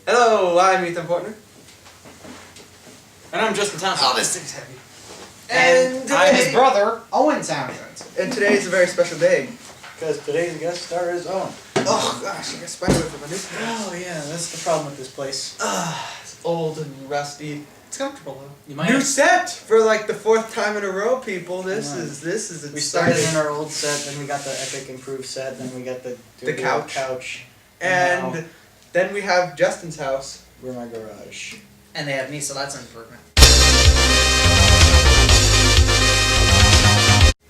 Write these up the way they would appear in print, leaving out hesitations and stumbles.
Hello, I'm Ethan Fortner. And I'm Justin Townsend. Oh, this thing's heavy. And I'm his brother, Owen Townsend. And today is a very special day. Because today's guest star is Owen. Oh gosh, I got spiderweb in my new Oh yeah, that's the problem with this place. It's old and rusty. It's comfortable though. You might New have... set for like the 4th time in a row, people. This is exciting. We started in our old set, then we got the epic improved set, then we got the couch. And then we have Justin's house. We're my garage. And they have me, so that's an improvement.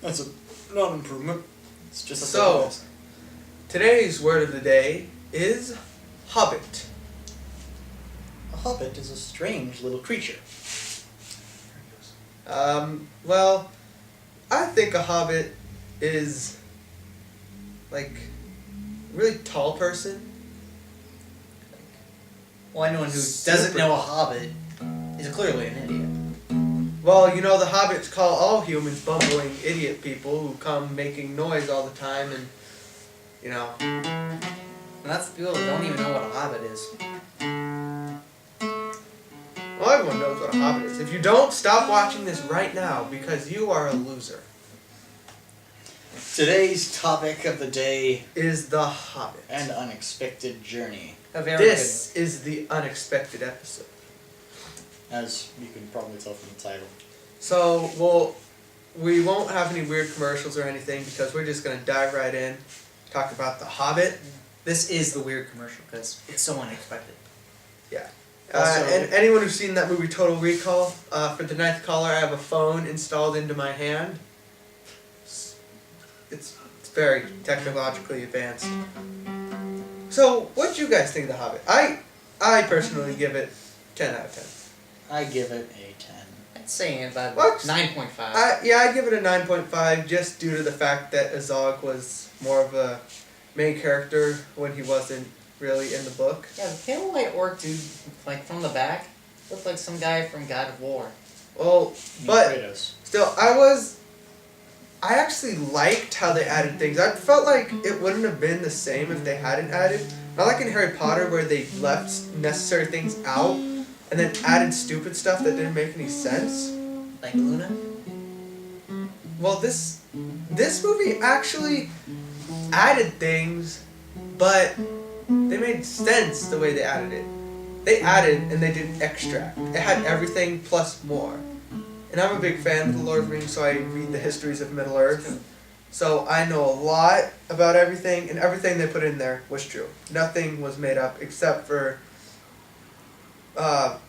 That's not an improvement. It's just a So, today's word of the day is Hobbit. A hobbit is a strange little creature. Well, I think a hobbit is like a really tall person. Well, anyone who doesn't know a hobbit is clearly an idiot. Well, you know, the hobbits call all humans bumbling idiot people who come making noise all the time and, you know. And that's the people that don't even know what a hobbit is. Well, everyone knows what a hobbit is. If you don't, stop watching this right now because you are a loser. Today's topic of the day is the Hobbit. An unexpected journey. This is the unexpected episode. As you can probably tell from the title. So, well, we won't have any weird commercials or anything because we're just going to dive right in, talk about the Hobbit. This is the weird commercial because it's so unexpected. Yeah. And anyone who's seen that movie Total Recall, for the 9th caller, I have a phone installed into my hand. It's very technologically advanced. So, what do you guys think of The Hobbit? I personally give it 10 out of 10. I give it a 10. I'd say about 9.5. Yeah, I give it a 9.5 just due to the fact that Azog was more of a main character when he wasn't really in the book. Yeah, the pale white orc dude, like from the back, looked like some guy from God of War. Well, but still, I actually liked how they added things. I felt like it wouldn't have been the same if they hadn't added. Not like in Harry Potter where they left necessary things out and then added stupid stuff that didn't make any sense. Like Luna? Well, this movie actually added things, but they made sense the way they added it. They added and they didn't extract. It had everything plus more. And I'm a big fan of The Lord of the Rings, so I read the histories of Middle-earth. So I know a lot about everything, and everything they put in there was true. Nothing was made up except for that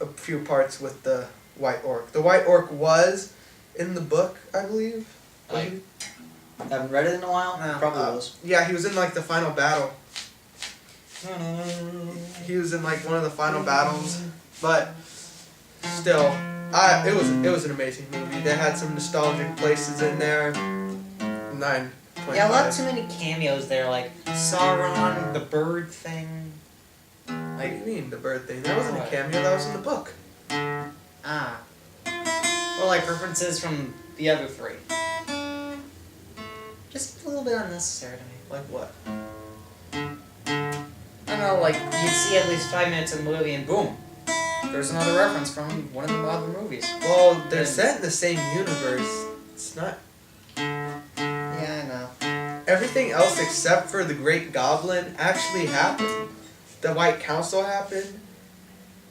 a few parts with the White Orc. The White Orc was in the book, I believe. I haven't read it in a while. No. Probably was. Yeah, he was in like the final battle. He was in like one of the final battles, but still, it was an amazing movie. They had some nostalgic places in there. 9.5. Yeah, a lot too many cameos there, like Sauron, the bird thing. What do you mean, the bird thing? That wasn't a cameo, that was in the book. Ah. Or like references from the other 3. Just a little bit unnecessary to me. Like what? I don't know, like, you'd see at least 5 minutes of the movie and boom, there's another reference from one of the other movies. Well, they're set in the same universe. It's not... Yeah, I know. Everything else except for the Great Goblin actually happened. The White Council happened.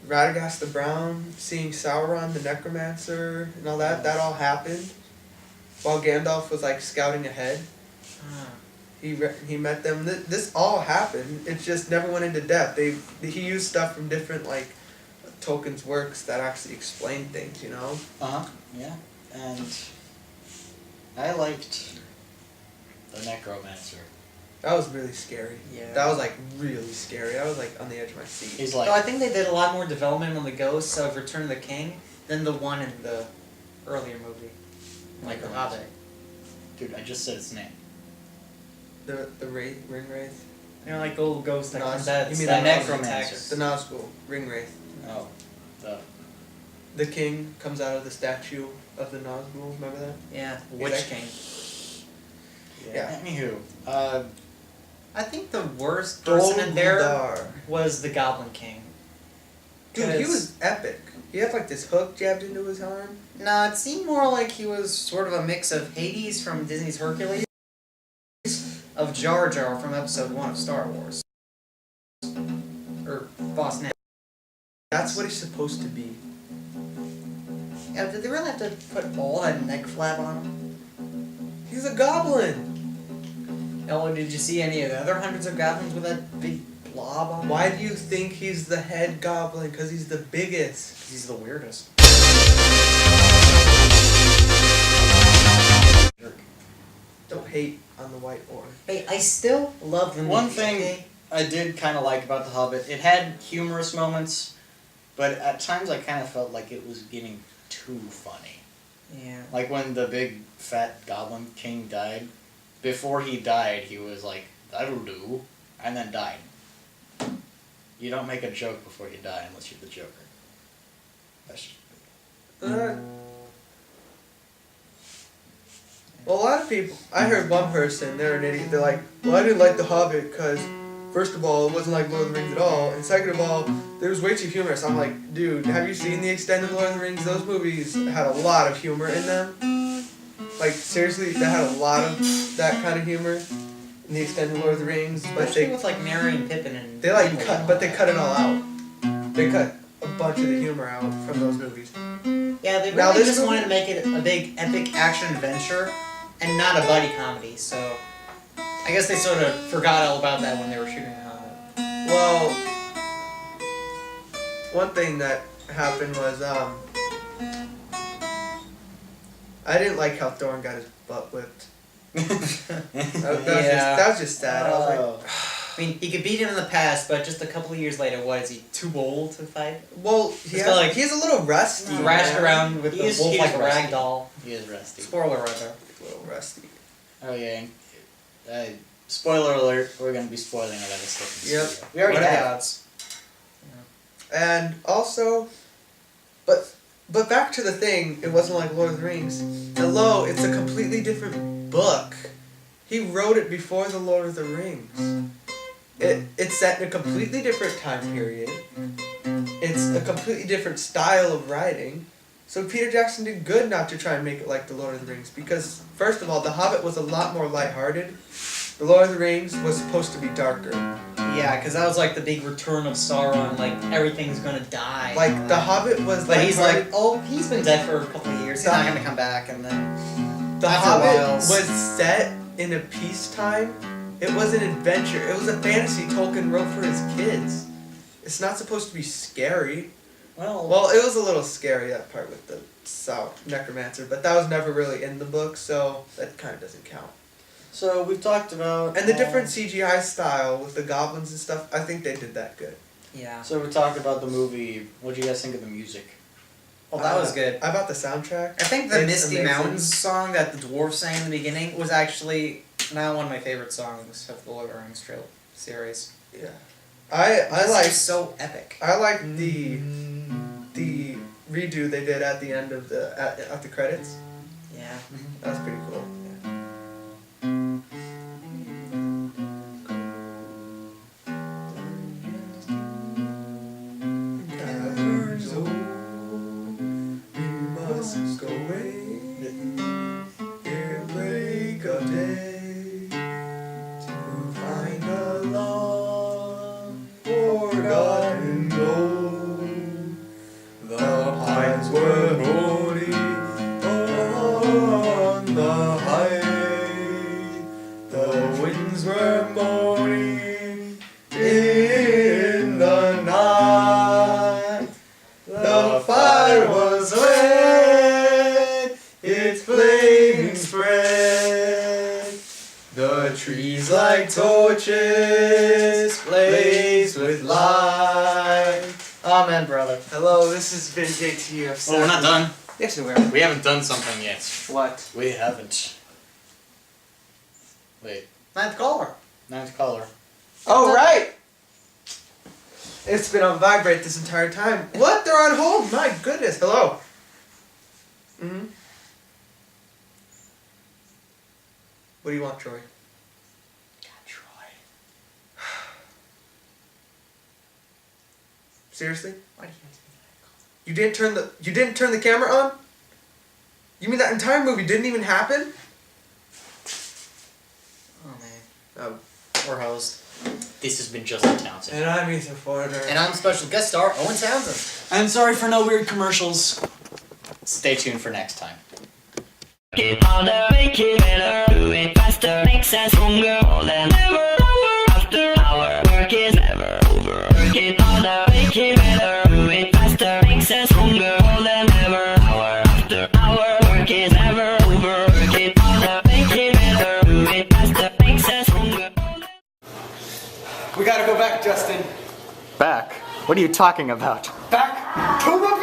Radagast the Brown, seeing Sauron the Necromancer, and all that all happened. While Gandalf was like scouting ahead. He met them. This all happened. It just never went into depth. He used stuff from different like Tolkien's works that actually explained things, you know? Yeah. And I liked the Necromancer. That was really scary. Yeah. That was like really scary. I was like on the edge of my seat. He's like... No, I think they did a lot more development on the ghosts of Return of the King than the one in the earlier movie. Like The Hobbit. Dude, I just said its name. The ring wraith. You know, like the little ghost that comes out. You mean the the Necromancer? The Nazgul ring wraith. Oh, the king comes out of the statue of the Nazgul. Remember that? Yeah, He's Witch like- King. Yeah. Anywho, I think the worst person in there Dumbledore. was the Goblin King. Dude, he was epic. He had like this hook jabbed into his arm. No, it seemed more like he was sort of a mix of Hades from Disney's Hercules, of Jar Jar from Episode 1 of Star Wars. Or Boss Nass. That's what he's supposed to be. Yeah, did they really have to put all that neck flap on him? He's a goblin. Oh, did you see any of the other hundreds of goblins with that big blob on him? Why do you think he's the head goblin? Because he's the biggest. 'Cause he's the weirdest. Don't hate on the white boy. Hey, I still love the movie. One thing okay? I did kind of like about The Hobbit, it had humorous moments, but at times I kind of felt like it was getting too funny. Yeah. Like when the big fat Goblin King died. Before he died, he was like, "That'll do," and then died. You don't make a joke before you die unless you're the Joker. That's just... Well, a lot of people. I heard one person, they're an idiot. They're like, "Well, I didn't like The Hobbit because, first of all, it wasn't like Lord of the Rings at all, and second of all, it was way too humorous." I'm like, dude, have you seen the extended Lord of the Rings? Those movies had a lot of humor in them. Like, seriously, they had a lot of that kind of humor in the extended Lord of the Rings, but Especially they with like Merry and Pippin and... they like cut, but they cut it all out. They cut a bunch of the humor out from those movies. Yeah, they Now really this just movie- wanted to make it a big epic action adventure and not a buddy comedy, so I guess they sort of forgot all about that when they were shooting The Hobbit. Well, one thing that happened was I didn't like how Thorin got his butt whipped. That was just sad. I was like, I mean, he could beat him in the past, but just a couple of years later, what, is he too old to fight? well, he's a little rusty. Thrashed man. around with the He is wolf like a rusty. rag doll. He is rusty. Spoiler right there. A little rusty. Oh yeah. Spoiler alert, we're going to be spoiling a lot of stuff in Yep. this video. We already What are the have. odds? And also, but back to the thing, it wasn't like Lord of the Rings. Hello, it's a completely different book. He wrote it before the Lord of the Rings. It's set in a completely different time period. It's a completely different style of writing. So Peter Jackson did good not to try and make it like the Lord of the Rings, because first of all, The Hobbit was a lot more lighthearted. The Lord of the Rings was supposed to be darker. Yeah, because that was like the big return of Sauron, like everything's gonna die. Like The Hobbit was But he's like, lighthearted. oh, he's been dead for a couple of years, he's not gonna come back, and then... The after a Hobbit while- was set in a peacetime. It was an adventure. It was a fantasy Tolkien wrote for his kids. It's not supposed to be scary. Well, it was a little scary, that part with the necromancer, but that was never really in the book, so that kind of doesn't count. So we've talked about... And the different CGI style with the goblins and stuff, I think they did that good. Yeah. So we talked about the movie. What do you guys think of the music? Well, that was good. How about the soundtrack? I think the It's Misty amazing. Mountains song that the dwarves sang in the beginning was actually now one of my favorite songs of the Lord of the Rings series. Yeah. I like so epic. I like the redo they did at the end of at the credits. Yeah. That was pretty cool. Trees like torches, blaze with light. Amen, brother. Hello, this has been JTEF7. Oh, we're not done. Yes, we are. We haven't done something yet. What? We haven't. Wait. Ninth caller. Ninth caller. Oh, right! It's been on vibrate this entire time. What? They're on hold? My goodness. Hello. Mm-hmm. What do you want, Troy? God, Troy. Seriously? Why do you have to be You didn't turn the camera on? You mean that entire movie didn't even happen? Oh man. Oh. Poor host. This has been Justin Townsend. And I'm Ethan Fortner. And I'm special guest star Owen Townsend. I'm sorry for no weird commercials. Stay tuned for next time. Get harder, make it better, do it faster, makes us stronger more than ever. Hour after hour, work is never over. Get harder, make it better, do it faster, makes us stronger more than ever. Hour after hour, work is never over. Get harder, make it better, do it faster, makes us stronger. We gotta go back, Justin. Back? What are you talking about? Back to the